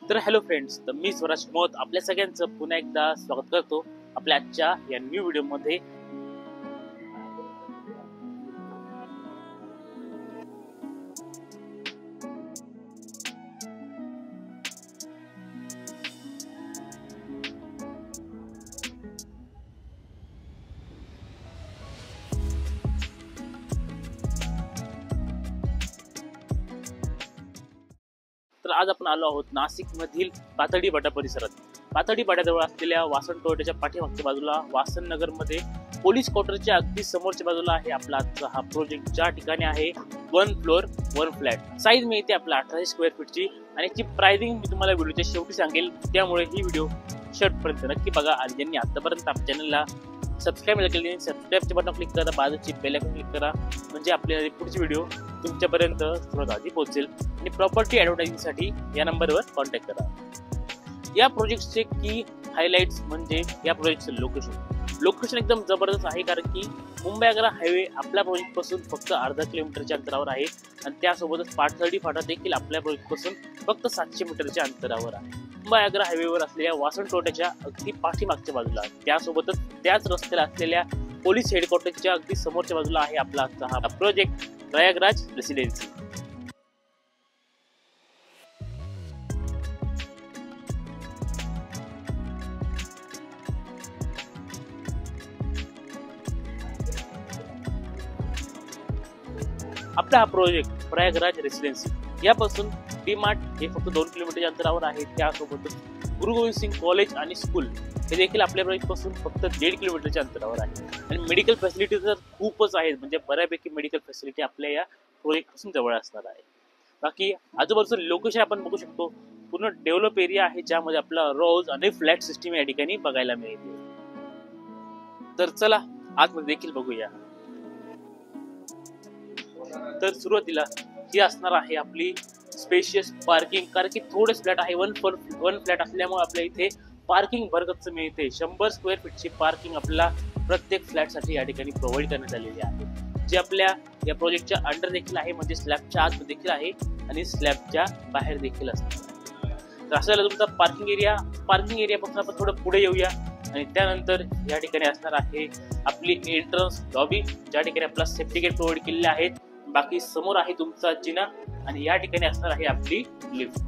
तर hello friends, तर मी स्वराज मोत आपल्या सगळ्यांचं पुन्हा एकदा स्वागत करतो आपल्या आजच्या या न्यू व्हिडिओमध्ये. तर आज आपण आलो आहोत नाशिक मधील पाथर्डी फाटा परिसरात. पाथर्डी फाट्याजवळ असलेल्या वासन टोयोटाच्या पाठीमागच्या बाजूला वासन नगर मध्ये पोलीस क्वार्टरच्या अगदी समोरच्या बाजूला आहे आपला आजचा हा प्रोजेक्ट, ज्या ठिकाणी आहे 1 फ्लोअर 1 फ्लॅट. साईज मिळते आपला 1800 स्क्वेअर फीटची आणि याची प्राइसिंग मी तुम्हाला व्हिडिओच्या शेवटी सांगेल, त्यामुळे ही व्हिडिओ शेवटपर्यंत नक्की बघा. आणि ज्यांनी आतापर्यंत आपल्या चॅनलला सबस्क्राईब केले, सबस्क्राईबचे बटन क्लिक करा, बाजूची बेल आयकॉन क्लिक करा, म्हणजे आपले पुढची व्हिडिओ तुमच्यापर्यंत सर्वात आधी पोहोचेल. आणि प्रॉपर्टी ॲडव्हर्टायझिंगसाठी या नंबरवर कॉन्टॅक्ट करा. या प्रोजेक्टचे की हायलाइट्स म्हणजे या प्रोजेक्टचं लोकेशन एकदम जबरदस्त आहे, कारण की मुंबई आग्रा हायवे आपल्या प्रोजेक्टपासून फक्त अर्धा किलोमीटरच्या अंतरावर आहे आणि त्यासोबतच पाथर्डी फाटा देखील आपल्या प्रोजेक्टपासून फक्त 700 मीटरच्या अंतरावर आहे. मुंबई आग्रा हायवेवर असलेल्या वासन टोयोटाच्या अगदी पाठीमागच्या बाजूला, त्यासोबतच त्याच रस्त्याला असलेल्या पोलीस हेडक्वार्टरच्या अगदी समोरच्या बाजूला आहे आपला आजचा हा प्रोजेक्ट प्रयागराज रेसिडेन्सी. आपला हा प्रोजेक्ट प्रयागराज रेसिडेन्सी यापासून डीमार्ट हे फक्त 2 किलोमीटरच्या अंतरावर आहे. त्यासोबतच गुरु गोविंद सिंग कॉलेज आणि स्कूल हे देखील आपल्या प्रोजेक्टपासून फक्त 1.5 किलोमीटरच्या अंतरावर आहे. आणि मेडिकल फॅसिलिटी तर खूपच आहेत, म्हणजे बऱ्यापैकी मेडिकल फॅसिलिटी आपल्या या प्रोजेक्टपासून जवळ असणार आहे. बाकी आजूबाजूचं लोकेशन आपण बघू शकतो, पूर्ण डेव्हलप एरिया आहे, ज्यामध्ये आपला रोज आणि फ्लॅट सिस्टीम या ठिकाणी बघायला मिळते. तर चला आतमध्ये देखील बघूया. तर सुरुवातीला ही असणार आहे आपली स्पेशियस पार्किंग, कारण की थोडे फ्लॅट आहे, 1 फ्लॅट असल्यामुळे आपल्या इथे पार्किंग भरगच्च मिळते. 100 स्क्वेअर फीटची पार्किंग आपल्याला प्रत्येक फ्लॅटसाठी या ठिकाणी प्रोव्हाइड करण्यात आलेली आहे, जे आपल्या या प्रोजेक्टच्या अंडर देखील आहे, म्हणजे स्लॅबच्या आत देखील आहे आणि स्लॅबच्या बाहेर देखील असणार. तर असं तुमचा पार्किंग एरियापासून आपण थोडं पुढे येऊया आणि त्यानंतर या ठिकाणी असणार आहे आपली एंट्रन्स लॉबी, ज्या ठिकाणी आपला सेफ्टी गेट प्रोव्हाइड केलेले आहेत. बाकी समोर आहे तुमचा जिना आणि या ठिकाणी असणार आहे आपली लिफ्ट.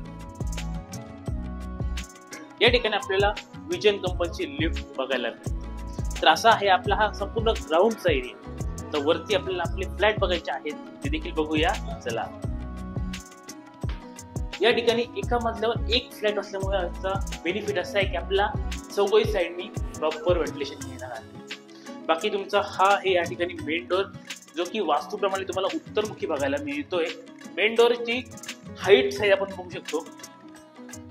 या ठिकाणी आपल्याला विजन कंपनीची लिफ्ट बघायला मिळते. तर असा आहे आपला हा संपूर्ण ग्राउंडचा एरिया. तर वरती आपल्याला आपले फ्लॅट बघायचे आहेत, ते देखील बघूया चला. या ठिकाणी एका मजल्यावर एक फ्लॅट असल्यामुळे याचा बेनिफिट असा आहे की आपला चौघही साईडनी प्रॉपर व्हेंटिलेशन मिळणार आहे. बाकी तुमचा हा आहे या ठिकाणी मेन डोर, जो की वास्तूप्रमाणे तुम्हाला उत्तरमुखी बघायला मिळतोय. मेन डोरची हाईट साईज आपण बघू शकतो,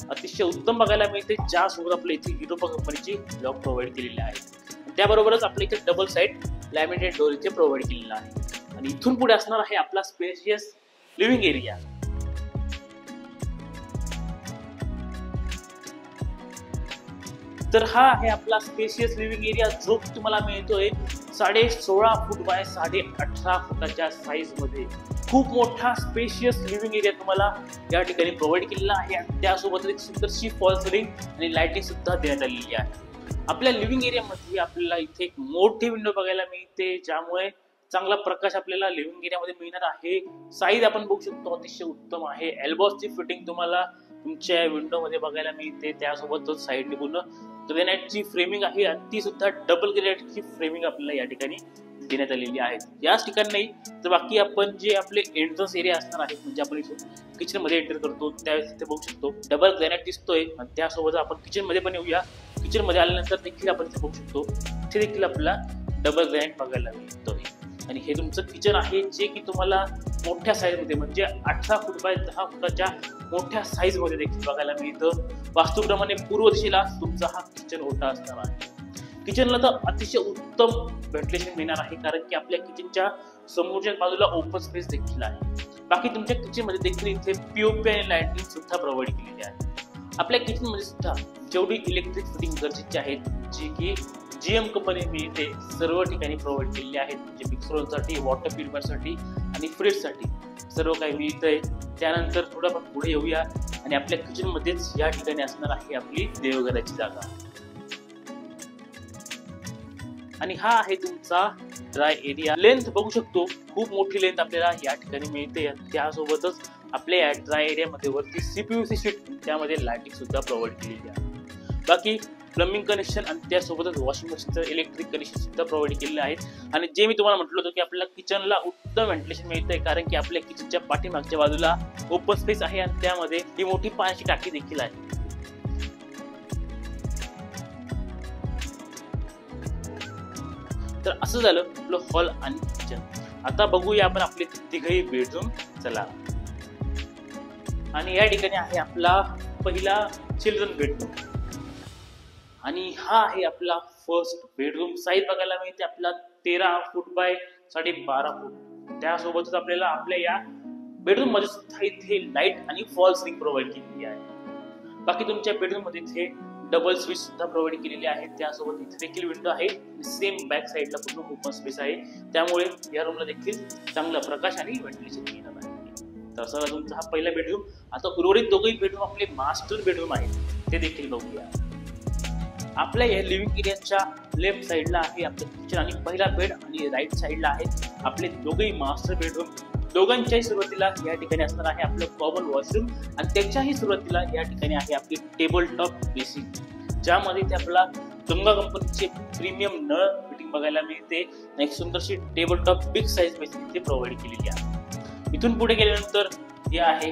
अतिशय उत्तम बघायला मिळते, ज्यासोबत आपल्या इथे युरोपा कंपनीची लॉक प्रोव्हाइड केलेली आहे. त्याबरोबरच आपल्या इथे डबल साईड लॅमिनेटेड डोर इथे प्रोव्हाइड केलेला आहे. आणि इथून पुढे असणार आहे आपला स्पेशियस लिव्हिंग एरिया. तर हा आहे आपला स्पेशियस लिव्हिंग एरिया, जो तुम्हाला मिळतोय 16.5 फूट बाय 18.5 फुटाच्या साईज मध्ये. खूप मोठा स्पेशियस लिव्हिंग एरिया तुम्हाला या ठिकाणी प्रोव्हाइड केलेला आहे. त्यासोबत एक सुंदरशी फॉल सिलिंग आणि लाइटिंग सुद्धा देण्यात आलेली आहे. आपल्या लिव्हिंग एरियामध्ये आपल्याला इथे एक मोठी विंडो बघायला मिळते, ज्यामुळे चांगला प्रकाश आपल्याला लिव्हिंग एरियामध्ये मिळणार आहे. साईज आपण बघू शकतो, अतिशय उत्तम आहे. एल्बॉसची फिटिंग तुम्हाला तुमच्या विंडो मध्ये बघायला मिळते. त्यासोबतच साईडने पूर्ण ग्रेनाइटची फ्रेमिंग आहे आणि ती सुद्धा डबल ग्रेनाइटची फ्रेमिंग आपल्याला या ठिकाणी देण्यात आलेली आहे. याच ठिकाणी नाही तर बाकी आपण जे आपले एंट्रन्स एरिया असणार आहे, म्हणजे आपण इथून किचन मध्ये एंटर करतो त्यावेळेस इथे बघू शकतो डबल ग्रेनाइट दिसतोय. आणि त्यासोबत आपण किचन मध्ये पण येऊया. किचन मध्ये आल्यानंतर देखील आपण इथे बघू शकतो, इथे देखील आपल्याला डबल ग्रेनाइट बघायला मिळतोय. आणि हे तुमचं किचन आहे, जे की तुम्हाला मोठ्या साईज मध्ये, म्हणजे 18 फूट बाय 10 फुटाच्या मोठ्या साईज मध्ये देखील बघायला मिळतं. वास्तूप्रमाणे पूर्व दिशेला तुमचा हा किचन ओटा असणार आहे. किचनला तर अतिशय उत्तम व्हेंटिलेशन मिळणार आहे, कारण की आपल्या किचनच्या समोरच्या बाजूला ओपन स्पेस देखील आहे. बाकी तुमच्या किचन मध्ये देखील इथे पीओपी आणि लाइटिंग सुद्धा प्रोव्हाइड केलेली आहे. आपल्या किचन मध्ये सुद्धा जेवढी इलेक्ट्रिक फिटिंग गरजेची आहेत, जी की GM कंपनीने इथे सर्व ठिकाणी प्रोव्हाइड केलेली आहेत, म्हणजे मिक्सरसाठी, वॉटर प्युरिफायरसाठी आणि फ्रिजसाठी सर्व काही मिळतंय. त्यानंतर थोडं आपण पुढे येऊया आणि आपल्या किचन मध्येच या ठिकाणी असणार आहे आपली देवघराची जागा. आणि हा आहे तुमचा ड्राय एरिया. लेंथ बघू शकतो, खूप मोठी लेंथ आपल्याला या ठिकाणी मिळते. त्यासोबतच आपल्या या ड्राय एरियामध्ये वरती CPVC शीट, त्यामध्ये लाइटिंग सुद्धा प्रोव्हाइड केलेली आहे. बाकी प्लंबिंग कनेक्शन आणि त्यासोबतच वॉशिंग मशीनचं इलेक्ट्रिक कनेक्शन सुद्धा प्रोव्हाइड केलेलं आहे. आणि जे मी तुम्हाला म्हटलं होतं की आपल्याला किचनला उत्तम व्हेंटिलेशन मिळतंय, कारण की आपल्या किचनच्या पाठीमागच्या बाजूला ओपन स्पेस आहे आणि त्यामध्ये ही मोठी पाण्याची टाकी देखील आहे. तर असं झालं आपलं हॉल आणि किचन. आता बघूया आपण आपले तिघही बेडरूम. चला. आणि या ठिकाणी आहे आपला पहिला चिल्ड्रन बेडरूम आणि हा आहे आपला फर्स्ट बेडरूम. साईज बघायला मिळते आपला 13 फूट बाय 12.5 फूट. त्यासोबतच आपल्याला आपल्या या बेडरूम मध्ये सुद्धा इथे लाईट आणि फॉल सिलिंग प्रोव्हाइड केलेली आहे. बाकी तुमच्या बेडरूम मध्ये इथे डबल स्विच सुद्धा प्रोव्हाइड केलेली आहे. त्यासोबत इथे देखील विंडो आहे. सेम बॅक साईडला पूर्ण ओपन स्पेस आहे, त्यामुळे या रूमला देखील चांगला प्रकाश आणि व्हेंटिलेशन मिळणार आहे. तर असा तुमचा हा पहिला बेडरूम. आता उर्वरित दोघही बेडरूम आपले मास्टर बेडरूम आहेत, ते देखील बघूया. आपल्या या लिव्हिंग एरियाच्या लेफ्ट साईडला आहे आपलं किचन आणि पहिला बेड आणि राईट साईडला आहे आपले दोघही मास्टर बेडरूम. दोघांच्याही सुरुवातीला या ठिकाणी असणार आहे आपलं कॉमन वॉशरूम आणि त्याच्याही सुरुवातीला या ठिकाणी आहे आपली टेबल टॉप बेसिन, ज्यामध्ये ते आपला गंगा कंपनीचे प्रीमियम नळ फिटिंग बघायला मिळते. एक सुंदरशी table top big size basin इथे प्रोव्हाइड केलेली आहे. इथून पुढे गेल्यानंतर हे आहे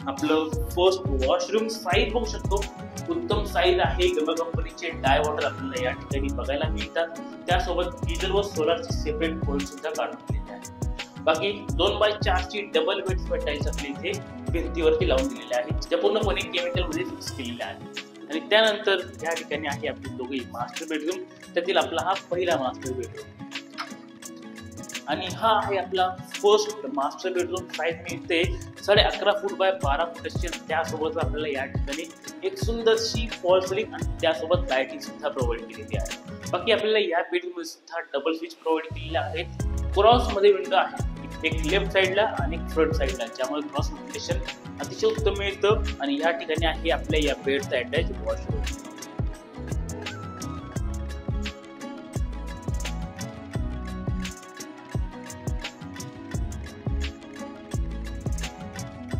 आपलं फर्स्ट वॉशरूम. साईज बघू शकतो, उत्तम साईज आहे. गंगा कंपनीचे डाय वॉटर आपल्याला या ठिकाणी बघायला मिळतात. त्यासोबत गीझर व सोलारचे सेपरेट पॉईंट सुद्धा काढून दिलेले आहेत. बाकी 2x4 ची डबल बेड टाईल्स आपल्या इथे भिंतीवरती लावून दिलेले आहेत, ज्या पूर्णपणे केमिकल मध्ये फिक्स केलेल्या आहेत. आणि त्यानंतर या ठिकाणी आहे आपली दोघी मास्टर बेडरूम. त्यातील आपला हा पहिला मास्टर बेडरूम आणि हा आहे आपला फर्स्ट मास्टर बेडरूम. साईज मिळते 11.5 फूट बाय 12 फूट. त्यासोबत आपल्याला या ठिकाणी एक सुंदरशी फॉल सिलिंग आणि त्यासोबत लाइटिंग सुद्धा प्रोव्हाइड केलेली आहे. बाकी आपल्याला या बेडरूम मध्ये सुद्धा डबल स्विच प्रोव्हाइड केलेले आहेत. क्रॉस मध्ये विंडो आहे, एक लेफ्ट साईडला आणि एक फ्रंट साईडला, ज्यामुळे क्रॉस व्हेंटिलेशन अतिशय उत्तम मिळतं. आणि या ठिकाणी आहे आपल्या या बेडचा अटॅच वॉशरूम.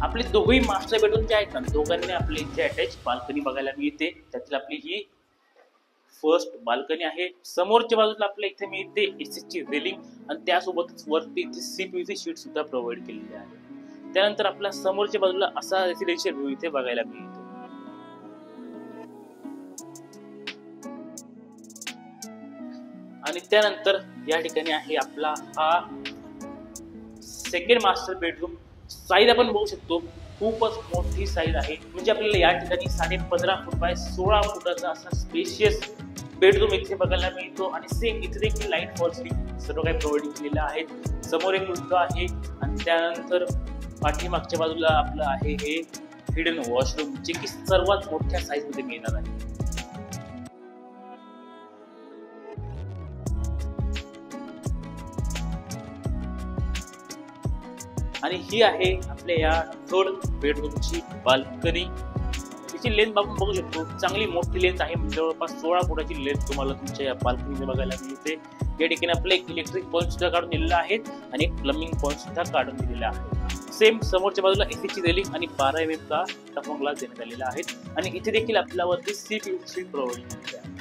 आपले दोघही मास्टर बेडरूम जे आहेत ना, दोघांनी आपले इथे अटॅच बाल्कनी बघायला मिळते. त्यातील आपली ही फर्स्ट बाल्कनी आहे. समोरच्या बाजूला आपल्या इथे मिळते एसीची रेलिंग आणि त्यासोबतच वरती इथे CPVC शीट सुद्धा प्रोव्हाइड केलेली आहे. त्यानंतर आपल्या समोरच्या बाजूला असा रेसिडेन्शियल व्ह्यू इथे बघायला मिळतो. आणि त्यानंतर या ठिकाणी आहे आपला हा सेकंड मास्टर बेडरूम. साईज आपण बघू शकतो, खूपच मोठी साईज आहे. म्हणजे आपल्याला या ठिकाणी 15.5 फूट बाय 16 फुटाचा असा स्पेशियस बेडरूम इथे बघायला मिळतो. आणि सेम इथे देखील लाईट फॉल सिलिंग सर्व काही प्रोव्हाइड केलेलं आहे. समोर एक विंडो आहे आणि त्यानंतर पाठीमागच्या बाजूला आपलं आहे हे हिडन वॉशरूम, जे की सर्वात मोठ्या साईज मध्ये मिळणार आहे. आणि ही आहे आपल्या या थर्ड बेडरूमची बाल्कनी. तिची लेंथ आपण बघू शकतो, चांगली मोठी लेंथ आहे. म्हणजे जवळपास 16 फुटाची लेंथ तुम्हाला तुमच्या या बाल्कनीमध्ये बघायला मिळते. या ठिकाणी आपले एक इलेक्ट्रिक पॉईंट सुद्धा काढून दिलेला आहे आणि एक प्लंबिंग पॉईंट सुद्धा काढून दिलेला आहे. सेम समोरच्या बाजूला एसीची रेलिंग आणि 12 mm चा टफन ग्लास देण्यात आलेला आहे. आणि इथे देखील आपल्यावरती CPVC प्रोव्हाइड केलेली आहे.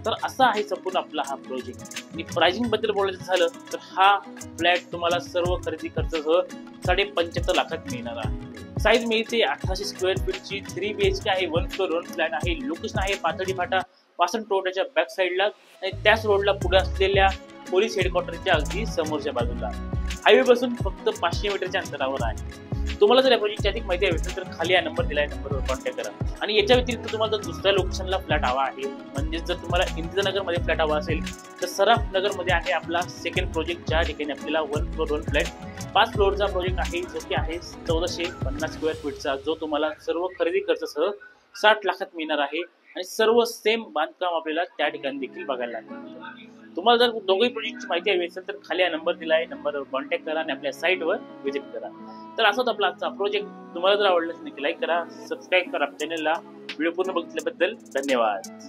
तर असा आहे संपूर्ण आपला हा प्रोजेक्ट. आणि प्राइसिंग बद्दल बोलायचं झालं तर हा फ्लॅट तुम्हाला सर्व खरेदी खर्चासह 75.5 लाखात मिळणार आहे. साईज मिळते 1800 स्क्वेअर फीटची. 3 BHK आहे, 1 फ्लोर 1 फ्लॅट आहे. लोकेशन आहे पाथर्डी फाटा वासंत रोडच्या बॅक साईडला आणि त्याच रोडला पुढे असलेल्या पोलीस हेडक्वार्टरच्या अगदी समोरच्या बाजूला. हायवे पासून फक्त 500 मीटरच्या अंतरावर आहे. तुम्हाला जर या प्रोजेक्टची अधिक माहिती हवी असेल तर खाली या नंबर दिला आहे, नंबरवर कॉन्टॅक्ट करा. आणि याच्या व्यतिरिक्त तुम्हाला जर दुसऱ्या लोकेशनला फ्लॅट हवा आहे, म्हणजे जर तुम्हाला इंदिरानगरमध्ये फ्लॅट हवा असेल तर सराफ नगरमध्ये आहे आपला सेकंड प्रोजेक्ट, ज्या ठिकाणी आपल्याला 1 फ्लोर 1 फ्लॅट 5 फ्लोअरचा प्रोजेक्ट आहे, जो की आहे 1450 स्क्वेअर फीटचा, जो तुम्हाला सर्व खरेदी खर्चासह 60 लाखात मिळणार आहे. आणि सर्व सेम बांधकाम आपल्याला त्या ठिकाणी देखील बघायला लागेल. तुम्हाला जर दोघही प्रोजेक्टची माहिती हवी असेल तर खाली हा नंबर दिला आहे, नंबरवर कॉन्टॅक्ट करा आणि आपल्या साईटवर व्हिजिट करा. तर असाच आपला आजचा प्रोजेक्ट. तुम्हाला जर आवडला नक्की लाईक करा, सबस्क्राईब करा चॅनलला. व्हिडिओ पूर्ण बघितल्याबद्दल धन्यवाद.